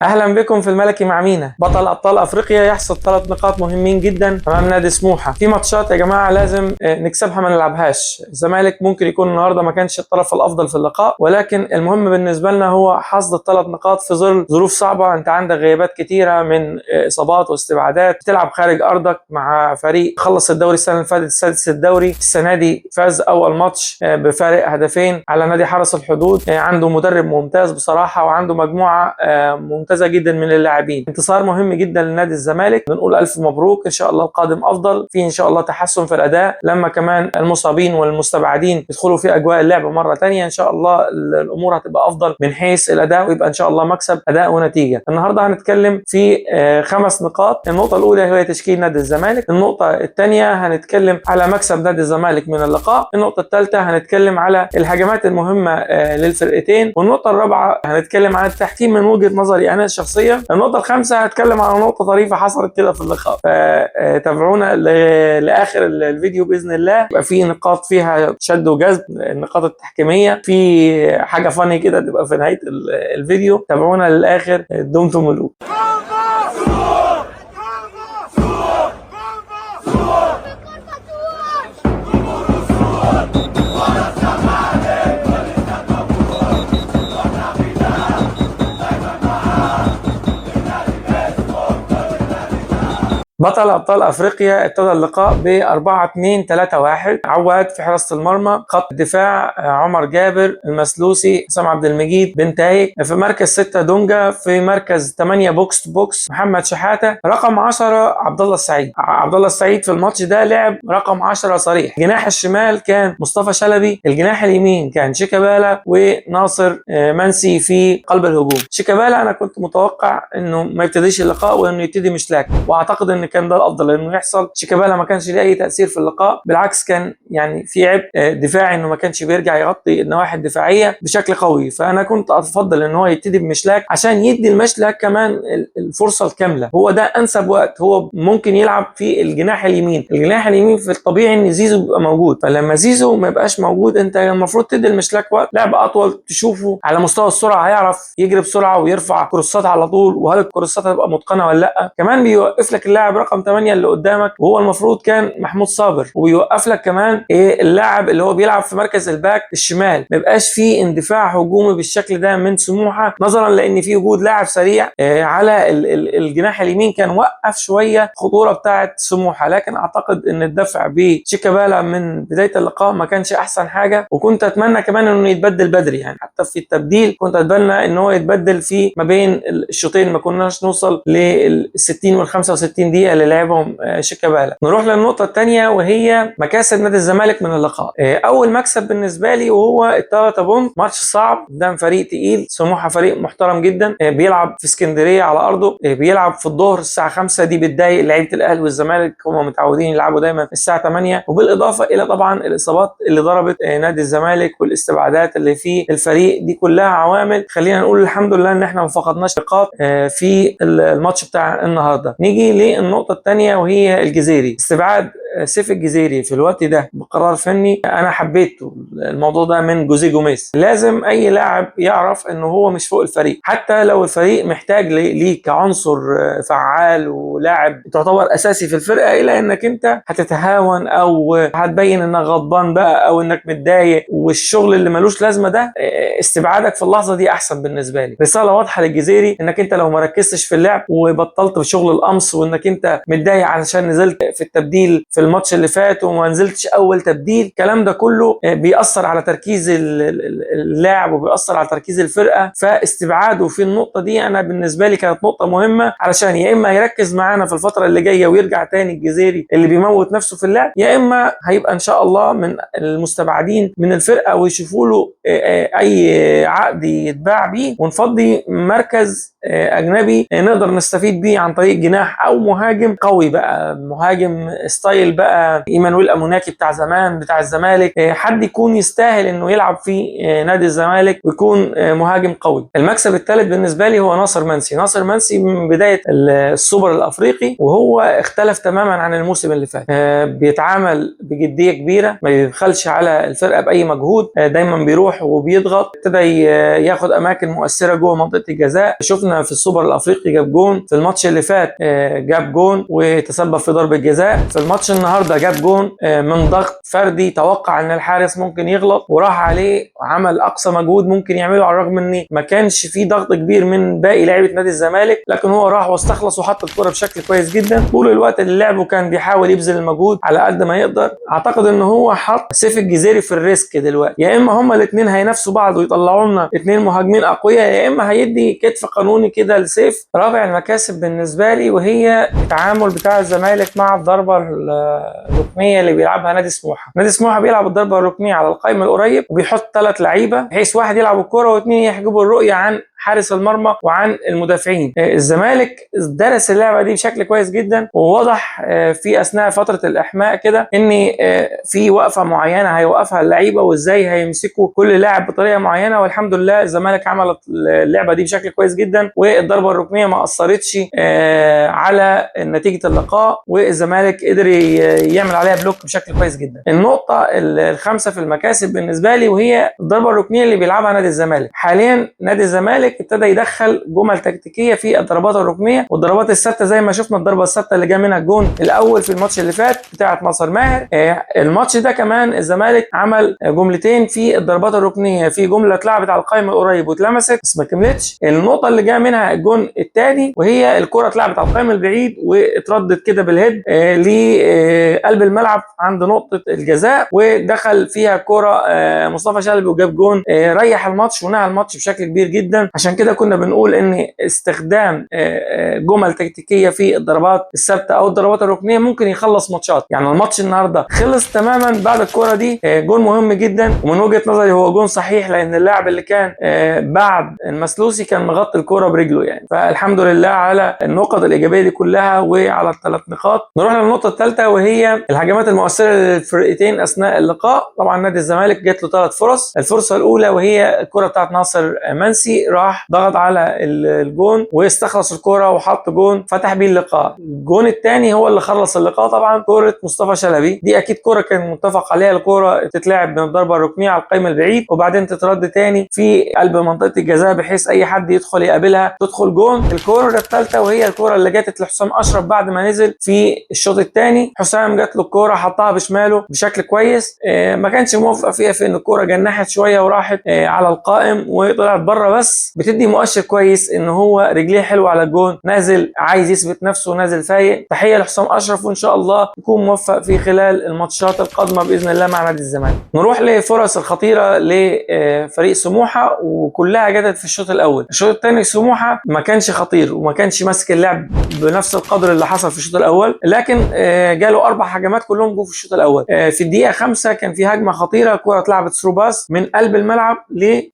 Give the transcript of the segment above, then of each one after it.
اهلا بكم في الملكي مع مينا. بطل ابطال افريقيا يحصد 3 نقاط مهمين جدا امام نادي سموحه. في ماتشات يا جماعه لازم نكسبها ما نلعبهاش. الزمالك ممكن يكون النهارده ما كانش الطرف الافضل في اللقاء، ولكن المهم بالنسبه لنا هو حصد ال3 نقاط في ظل ظروف صعبه. انت عندك غيابات كتيره من اصابات واستبعادات، بتلعب خارج ارضك مع فريق خلص الدوري السنه اللي فاتت السادس الدوري، السنه دي فاز اول ماتش بفارق هدفين على نادي حرس الحدود. عنده مدرب ممتاز بصراحه، وعنده مجموعه ممتازه جدا من اللاعبين. انتصار مهم جدا لنادي الزمالك، بنقول الف مبروك. ان شاء الله القادم افضل، في ان شاء الله تحسن في الاداء لما كمان المصابين والمستبعدين يدخلوا في اجواء اللعب مره ثانيه. ان شاء الله الامور هتبقى افضل من حيث الاداء، ويبقى ان شاء الله مكسب اداء ونتيجه. النهارده هنتكلم في 5 نقاط. النقطه الاولى هي تشكيل نادي الزمالك، النقطه الثانيه هنتكلم على مكسب نادي الزمالك من اللقاء، النقطه الثالثه هنتكلم على الهجمات المهمه للفرقتين، والنقطه الرابعه هنتكلم عن التحكيم من وجهه نظري انا الشخصيه. النقطه الخامسه هتكلم على نقطه طريفه حصلت كده في اللقاء، فتابعونا لاخر الفيديو باذن الله. يبقى في نقاط فيها شد وجذب، النقاط التحكيميه، في حاجه فاني كده تبقى في نهايه الفيديو. تابعونا للاخر، دمتم ملوك. بطل ابطال افريقيا ابتدى اللقاء ب 4-2-3-1. عواد في حراسه المرمى، خط الدفاع عمر جابر، المسلوسي، حسام عبد المجيد، بن تايك، في مركز 6 دونجا، في مركز 8 بوكس تو بوكس محمد شحاته، رقم 10 عبد الله السعيد. عبد الله السعيد في الماتش ده لعب رقم 10 صريح. جناح الشمال كان مصطفى شلبي، الجناح اليمين كان شيكابالا وناصر منسي في قلب الهجوم. شيكابالا انا كنت متوقع انه ما يبتديش اللقاء وانه يبتدي مشلاك، واعتقد ان كان ده الافضل انه يحصل. شيكابالا ما كانش ليه اي تاثير في اللقاء، بالعكس كان يعني في عبء دفاعي انه ما كانش بيرجع يغطي النواحي الدفاعيه بشكل قوي. فانا كنت افضل ان هو يبتدي بمشلاك عشان يدي المشلاك كمان الفرصه الكامله. هو ده انسب وقت. هو ممكن يلعب في الجناح اليمين. الجناح اليمين في الطبيعي ان زيزو بيبقى موجود، فلما زيزو ما يبقاش موجود انت المفروض تدي المشلاك وقت لعب اطول، تشوفه على مستوى السرعه هيعرف يجري بسرعه ويرفع كروسات على طول، وهل الكروسات هتبقى متقنه ولا لا. كمان بيوقف لك اللاعب رقم 8 اللي قدامك، وهو المفروض كان محمود صابر، ويوقف لك كمان اللاعب اللي هو بيلعب في مركز الباك الشمال. ما يبقاش فيه اندفاع هجومي بالشكل ده من سموحه، نظرا لان في وجود لاعب سريع على الجناح اليمين كان وقف شويه خطوره بتاعه سموحه. لكن اعتقد ان الدفع بشيكابالا من بدايه اللقاء ما كانش احسن حاجه، وكنت اتمنى كمان انه يتبدل بدري. يعني حتى في التبديل كنت اتمنى ان هو يتبدل في ما بين الشوطين، ما كناش نوصل لل 60 وال 65 دقيقه اللي لعبهم شيكابالا. نروح للنقطه الثانيه وهي مكاسب نادي الزمالك من اللقاء. اول مكسب بالنسبه لي وهو ال3 بونت. ماتش صعب قدام فريق تقيل، سموحه فريق محترم جدا، بيلعب في اسكندريه على ارضه، بيلعب في الظهر الساعه 5. دي بتضايق لعيبه الاهلي والزمالك، هم متعودين يلعبوا دايما الساعه 8. وبالاضافه الى طبعا الاصابات اللي ضربت نادي الزمالك والاستبعادات اللي في الفريق، دي كلها عوامل خلينا نقول الحمد لله ان احنا ما فقدناش نقاط في الماتش بتاع النهارده. نيجي للنقطه الثانيه وهي الجزيري. استبعاد سيف الجزيري في الوقت ده بقرار فني انا حبيته. الموضوع ده من جوزيه جوميز. لازم اي لاعب يعرف انه هو مش فوق الفريق، حتى لو الفريق محتاج ليه كعنصر فعال ولاعب تعتبر اساسي في الفرقه، الا انك انت هتتهاون او هتبين انك غضبان بقى او انك متضايق والشغل اللي ملوش لازمه ده. استبعادك في اللحظه دي احسن بالنسبه لي. رساله واضحه للجزيري انك انت لو ما ركزتش في اللعب وبطلت بشغل القمص، وانك انت متضايق علشان نزلت في التبديل في الماتش اللي فات وما نزلتش اول تبديل، الكلام ده كله بيأثر على تركيز اللاعب وبيأثر على تركيز الفرقه. فاستبعاده في النقطه دي انا بالنسبه لي كانت نقطه مهمه، علشان يا اما يركز معانا في الفتره اللي جايه ويرجع تاني الجزيري اللي بيموت نفسه في اللعب، يا اما هيبقى ان شاء الله من المستبعدين من الفرقه ويشوفوا له اي عقد يتباع بيه ونفضي مركز اجنبي نقدر نستفيد بيه عن طريق جناح او مهاجم قوي بقى، مهاجم ستايل بقى ايمانويل اموناكي بتاع زمان بتاع الزمالك، حد يكون يستاهل انه يلعب في نادي الزمالك ويكون مهاجم قوي. المكسب الثالث بالنسبه لي هو ناصر منسي. ناصر منسي من بدايه السوبر الافريقي وهو اختلف تماما عن الموسم اللي فات، بيتعامل بجديه كبيره، ما بيبخلش على الفرقه باي مجهود، دايما بيروح وبيضغط، ابتدى ياخد اماكن مؤثره جوه منطقه الجزاء. شفنا في السوبر الافريقي جاب جون، في الماتش اللي فات جاب جون وتسبب في ضربه جزاء، في الماتش النهارده جاب جون من ضغط فردي، توقع ان الحارس ممكن يغلط وراح عليه وعمل اقصى مجهود ممكن يعمله، على الرغم ان ما كانش في ضغط كبير من باقي لاعيبه نادي الزمالك، لكن هو راح واستخلص وحط الكره بشكل كويس جدا. طول الوقت اللي لعبه كان بيحاول يبذل المجهود على قد ما يقدر. اعتقد ان هو حط سيف الجزيري في الريسك دلوقتي، يا اما هما الاثنين هينافسوا بعض ويطلعوا لنا اثنين مهاجمين اقوياء، يا اما هيدي كتف قانوني كده لسيف. رابع المكاسب بالنسبه لي وهي التعامل بتاع الزمالك مع الضربه الركنيه اللي بيلعبها نادي سموحه. نادي سموحه بيلعب الضربه الركنيه على القائم القريب وبيحط 3 لعيبه بحيث واحد يلعب الكره واثنين يحجبوا الرؤيه عن حارس المرمى وعن المدافعين. الزمالك درس اللعبه دي بشكل كويس جدا، وواضح في اثناء فتره الاحماء كده ان في وقفه معينه هيوقفها اللعيبه وازاي هيمسكوا كل لاعب بطريقه معينه، والحمد لله الزمالك عمل اللعبه دي بشكل كويس جدا، والضربه الركنيه ما اثرتش على نتيجه اللقاء، والزمالك قدر يعمل عليها بلوك بشكل كويس جدا. النقطه الخامسه في المكاسب بالنسبه لي وهي الضربه الركنيه اللي بيلعبها نادي الزمالك. حاليا نادي الزمالك ابتدى يدخل جمل تكتيكيه في الضربات الركنيه والضربات الثابته، زي ما شفنا الضربه الثابته اللي جا منها الجون الاول في الماتش اللي فات بتاعه ناصر ماهر. الماتش ده كمان الزمالك عمل جملتين في الضربات الركنيه، في جمله اتلعبت على القائم القريب واتلمست بس ما كملتش. النقطه اللي جا منها الجون الثاني وهي الكره اتلعبت على القائم البعيد واتردت كده بالهيد لقلب الملعب عند نقطه الجزاء، ودخل فيها كره مصطفى شلبي وجاب جون ريح الماتش ونهى الماتش بشكل كبير جدا. عشان كده كنا بنقول ان استخدام جمل تكتيكيه في الضربات الثابته او الضربات الركنيه ممكن يخلص ماتشات. يعني الماتش النهارده خلص تماما بعد الكره دي، جون مهم جدا، ومن وجهه نظري هو جون صحيح لان اللاعب اللي كان بعد المسلوسي كان مغطي الكره برجله يعني. فالحمد لله على النقط الايجابيه دي كلها وعلى ال3 نقاط. نروح للنقطه الثالثه وهي الهجمات المؤثره للفرقتين اثناء اللقاء. طبعا نادي الزمالك جات له 3 فرص. الفرصه الاولى وهي الكره بتاعت ناصر منسي، راح ضغط على الجون واستخلص الكره وحط جون فتح بيه اللقاء. الجون الثاني هو اللي خلص اللقاء طبعا، كره مصطفى شلبي دي اكيد كره كان متفق عليها، الكره تتلعب من الضربه الركنيه على القائم البعيد وبعدين تترد تاني في قلب منطقه الجزاء بحيث اي حد يدخل يقابلها تدخل جون. الكره الثالثه وهي الكره اللي جت لحسام اشرف بعد ما نزل في الشوط الثاني، حسام جات له الكره حطها بشماله بشكل كويس، ما كانش موفق فيها في ان الكره جنحت شويه وراحت على القائم وطلعت بره، بس بتدي مؤشر كويس ان هو رجليه حلوه على الجون، نازل عايز يثبت نفسه، نازل فايق. تحيه لحسام اشرف وان شاء الله يكون موفق في خلال الماتشات القادمه باذن الله مع نادي الزمالك. نروح لفرص الخطيره لفريق سموحه وكلها جت في الشوط الاول. الشوط الثاني سموحه ما كانش خطير وما كانش ماسك اللعب بنفس القدر اللي حصل في الشوط الاول، لكن جاله 4 هجمات كلهم جو في الشوط الاول. في الدقيقه 5 كان في هجمه خطيره، كره اتلعبت ثرو باس من قلب الملعب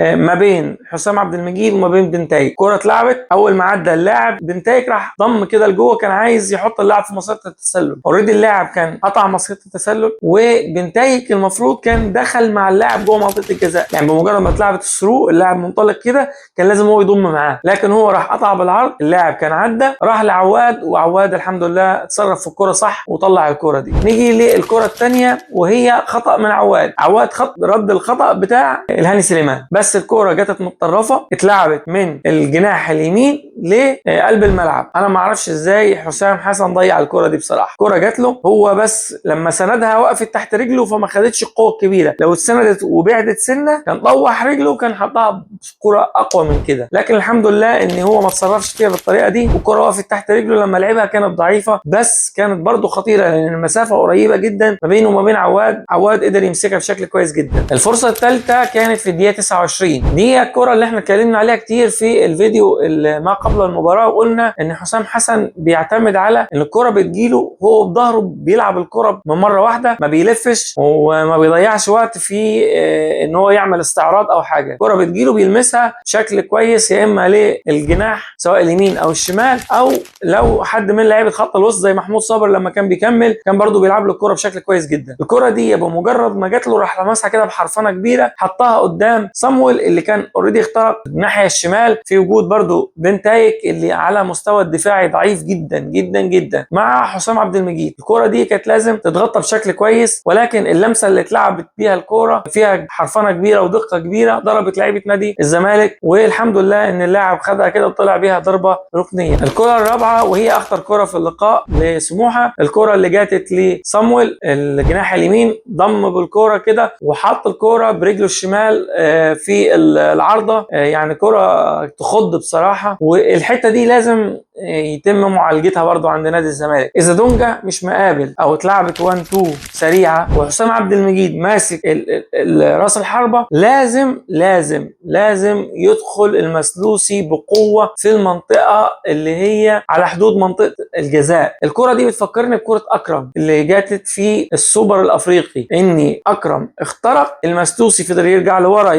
ما بين حسام عبد المجيد وما بين بنتايج. كره اتلعبت اول ما عدى اللاعب بنتايج راح ضم كده لجوه، كان عايز يحط اللاعب في مسيره التسلل، اوريدي اللاعب كان قطع مسيره التسلل وبنتايج المفروض كان دخل مع اللاعب جوه منطقه الجزاء، يعني بمجرد ما اتلعبت الثرو اللاعب منطلق كده كان لازم هو يضم معاه، لكن هو راح قطع بالعرض، اللاعب كان عدى راح لعواد وعواد الحمد لله اتصرف في الكره صح وطلع الكره دي. نيجي للكره الثانيه وهي خطا من عواد خط رد الخطا بتاع الهاني سليمان، بس الكره جت متطرفه اتلعبت من الجناح اليمين لقلب الملعب. انا ما اعرفش ازاي حسام حسن ضيع الكره دي بصراحه، الكره جت له هو بس لما سندها وقفت تحت رجله فما خدتش القوه الكبيره، لو اتسندت وبعدت سنه كان طوح رجله وكان حطها بكره اقوى من كده، لكن الحمد لله ان هو ما اتصرفش فيها بالطريقه دي والكره وقفت تحت رجله. لما لعبها كانت ضعيفه بس كانت برده خطيره لان المسافه قريبه جدا ما بينه وما بين عواد قدر يمسكها بشكل كويس جدا. الفرصه الثالثه كانت في الدقيقه 29، دي الكره اللي احنا اتكلمنا عليها عليها كتير في الفيديو اللي ما قبل المباراه، وقلنا ان حسام حسن بيعتمد على ان الكره بتجيله هو بظهره بيلعب الكره من مره واحده، ما بيلفش وما بيضيعش وقت في ان هو يعمل استعراض او حاجه. الكره بتجيله بيلمسها بشكل كويس، يا اما للجناح سواء اليمين او الشمال، او لو حد من لعيبه خط الوسط زي محمود صابر لما كان بيكمل كان برضو بيلعب له الكره بشكل كويس جدا. الكره دي بمجرد ما جات له راح لمسها كده بحرفنه كبيره، حطها قدام صامويل اللي كان اوريدي اخترق الناحيه الشمال، في وجود برضو بنتايك اللي على مستوى الدفاعي ضعيف جدا جدا جدا مع حسام عبد المجيد. الكره دي كانت لازم تتغطى بشكل كويس، ولكن اللمسه اللي اتلعبت بيها الكره فيها حرفنه كبيره ودقه كبيره، ضربت لعيبه نادي الزمالك، والحمد لله ان اللاعب خدها كده وطلع بيها ضربه ركنيه. الكره الرابعه وهي اخطر كره في اللقاء لسموحه، الكره اللي جاتت لصامويل الجناح اليمين، ضم بالكره كده وحط الكره برجله الشمال في العارضه، يعني كره تخض بصراحه. والحته دي لازم يتم معالجتها برضو عند نادي الزمالك. اذا دونجا مش مقابل او اتلعبت 1 2 سريعه وحسام عبد المجيد ماسك راس الحربه، لازم يدخل المسلوسي بقوه في المنطقه اللي هي على حدود منطقه الجزاء. الكره دي بتفكرني بكره اكرم اللي جاتت في السوبر الافريقي، اني اكرم اخترق المسلوسي فضل يرجع لورا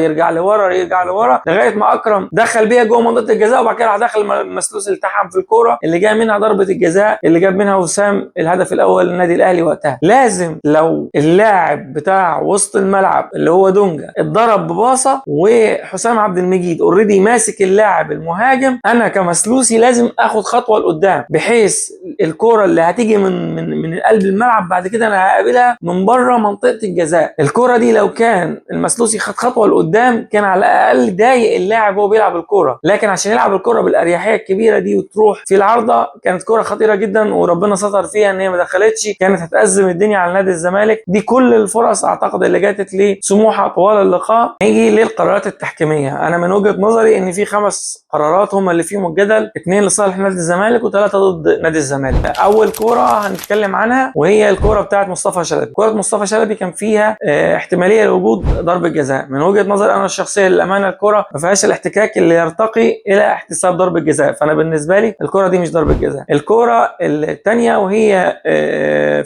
لغايه ما اكرم دخل بيها جوه منطقه الجزاء، وبعد كده راح دخل المسلوسي التحم في الكوره اللي جاء منها ضربه الجزاء اللي جاب منها وسام الهدف الاول للنادي الاهلي وقتها. لازم لو اللاعب بتاع وسط الملعب اللي هو دونجا اتضرب بباصه وحسام عبد المجيد اوريدي ماسك اللاعب المهاجم، انا كمسلوسي لازم اخد خطوه لقدام، بحيث الكوره اللي هتيجي من قلب الملعب بعد كده انا هقابلها من بره منطقه الجزاء. الكوره دي لو كان المسلوسي خد خطوه لقدام كان على الاقل ضايق اللاعب وهو بيلعب الكوره، لكن عشان يلعب الكوره بالاريحيه الكبيره دي وتروح في العارضه، كانت كوره خطيره جدا وربنا ستر فيها ان هي ما دخلتش، كانت هتأزم الدنيا على نادي الزمالك. دي كل الفرص اعتقد اللي جاتت لسموحه طوال اللقاء. نيجي للقرارات التحكيميه، انا من وجهه نظري ان في 5 قرارات هم اللي فيهم الجدل، 2 لصالح نادي الزمالك و3 ضد نادي الزمالك. اول كوره هنتكلم عنها وهي الكوره بتاعت مصطفى شلبي. كوره مصطفى شلبي كان فيها احتماليه لوجود ضربه جزاء. من وجهه نظري انا الشخصيه للامانه الكوره ما فيهاش الاحتكاك اللي يرتقي الى احتساب ضربه جزاء، فانا بالنسبه لي الكوره دي مش ضربه جزاء. الكوره الثانيه وهي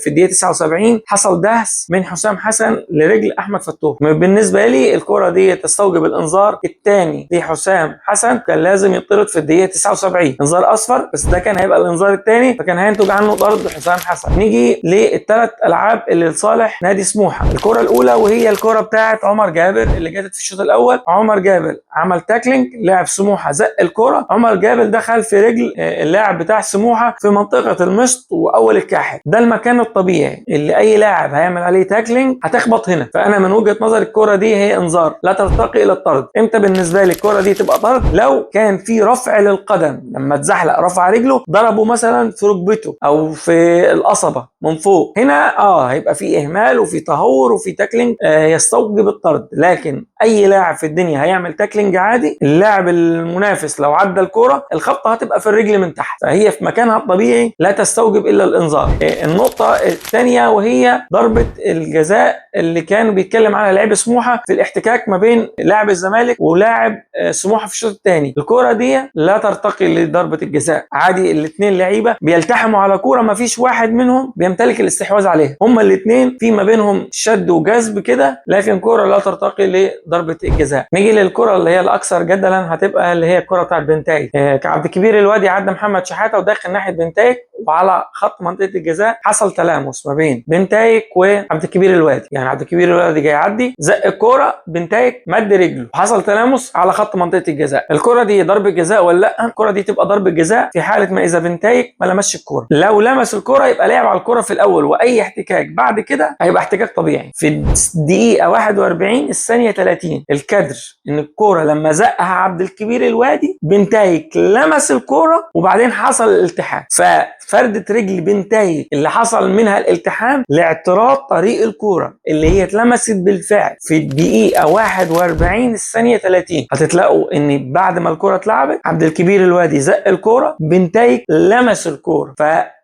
في الدقيقه 79 حصل دهس من حسام حسن لرجل احمد فتوح. بالنسبه لي الكوره دي تستوجب الانذار الثاني لحسام حسن، كان لازم يطرد في الدقيقه 79 انذار اصفر، بس ده كان هيبقى الانذار الثاني فكان هينتج عنه طرد حسام حسن. نيجي للثلاث العاب اللي لصالح نادي سموحه. الكوره الاولى وهي الكوره بتاعه عمر جابر اللي جاتت في الشوط الاول، عمر جابر عمل تاكلينج، لاعب سموحه زق الكوره، عمر جابر دخل في رجل اللاعب بتاع سموحه في منطقه المشط واول الكاحل، ده المكان الطبيعي اللي اي لاعب هيعمل عليه تاكلينج هتخبط هنا. فانا من وجهه نظري الكوره دي هي انذار لا ترتقي الى الطرد. امتى بالنسبه لي الكوره دي تبقى طرد؟ لو كان في رفع للقدم، لما اتزحلق رفع رجله ضربه مثلا في ركبته او في القصبه من فوق، هنا هيبقى في اهمال وفي تهور وفي تاكلينج يستوجب الطرد. لكن اي لاعب في الدنيا هيعمل تاكلينج عادي، اللاعب المنافس لو عدى الكوره الخبطه هتبقى في الرجل من تحت، فهي في مكانها الطبيعي لا تستوجب الا الانذار. النقطه الثانيه وهي ضربه الجزاء اللي كان بيتكلم عنها لاعب سموحه في الاحتكاك ما بين لاعب الزمالك ولاعب سموحه في الشوط الثاني. الكوره دي لا ترتقي لضربه الجزاء، عادي الاثنين لعيبه بيلتحموا على كوره ما فيش واحد منهم بيمتلك الاستحواذ عليها، هما الاثنين في ما بينهم شد وجذب كده، لكن كوره لا ترتقي لضربه الجزاء. نيجي للكره اللي هي الاكثر جدلا هتبقى اللي هي الكره بتاعت بنتايج. عبد الكبير الوادي عدى محمد شحاته وداخل ناحيه بنتايج، وعلى خط منطقه الجزاء حصل تلامس ما بين بنتايج وعبد الكبير الوادي، يعني عبد الكبير الوادي جاي يعدي زق الكوره، بنتايج مد رجله، حصل تلامس على خط منطقه الجزاء. الكوره دي ضربه جزاء ولا لا؟ الكوره دي تبقى ضربه جزاء في حاله ما اذا بنتايج ما لمسش الكوره. لو لمس الكوره يبقى لعب على الكوره في الاول، واي احتكاك بعد كده هيبقى احتكاك طبيعي. في الدقيقه 41 الثانيه 30 الكادر ان الكوره لما زقها عبد الكبير الوادي بنتايج لمس الكوره وبعدين حصل الالتحام، ففردة رجل بنتايج اللي حصل منها الالتحام لاعتراض طريق الكوره اللي هي اتلمست بالفعل في الدقيقه 41 الثانيه 30. هتتلاقوا ان بعد ما الكوره اتلعبت عبد الكبير الوادي زق الكوره، بنتايج لمس الكوره،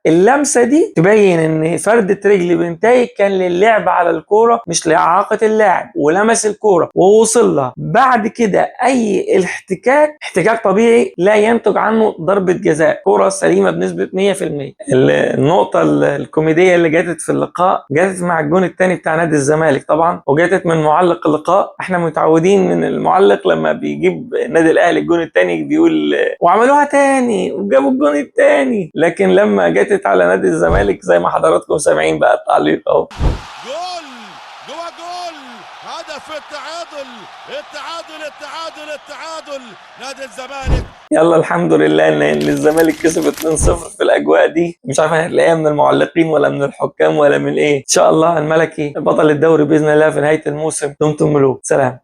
اللمسه دي تبين ان فردة رجل بنتايج كان للعب على الكوره مش لاعاقه اللاعب، ولمس الكوره ووصل لها. بعد كده اي احتكاك طبيعي لا ينتج عنه ضربه جزاء، كوره سليمه بنسبه 100%. النقطه الكوميديه اللي جاتت في اللقاء جاتت مع الجون الثاني بتاع نادي الزمالك طبعا، وجاتت من معلق اللقاء. احنا متعودين من المعلق لما بيجيب النادي الاهلي الجون الثاني بيقول وعملوها تاني وجابوا الجون الثاني، لكن لما جاتت على نادي الزمالك زي ما حضراتكم سامعين بقى التعليق اهو. جول جوا جول، هدف التعادل التعادل التعادل التعادل نادي الزمالك. يلا الحمد لله ان الزمالك كسب 2-0 في الاجواء دي. مش عارف هتلاقيها من المعلقين ولا من الحكام ولا من ايه. ان شاء الله الملكي بطل الدوري باذن الله في نهايه الموسم. دمتم ملوك. سلام.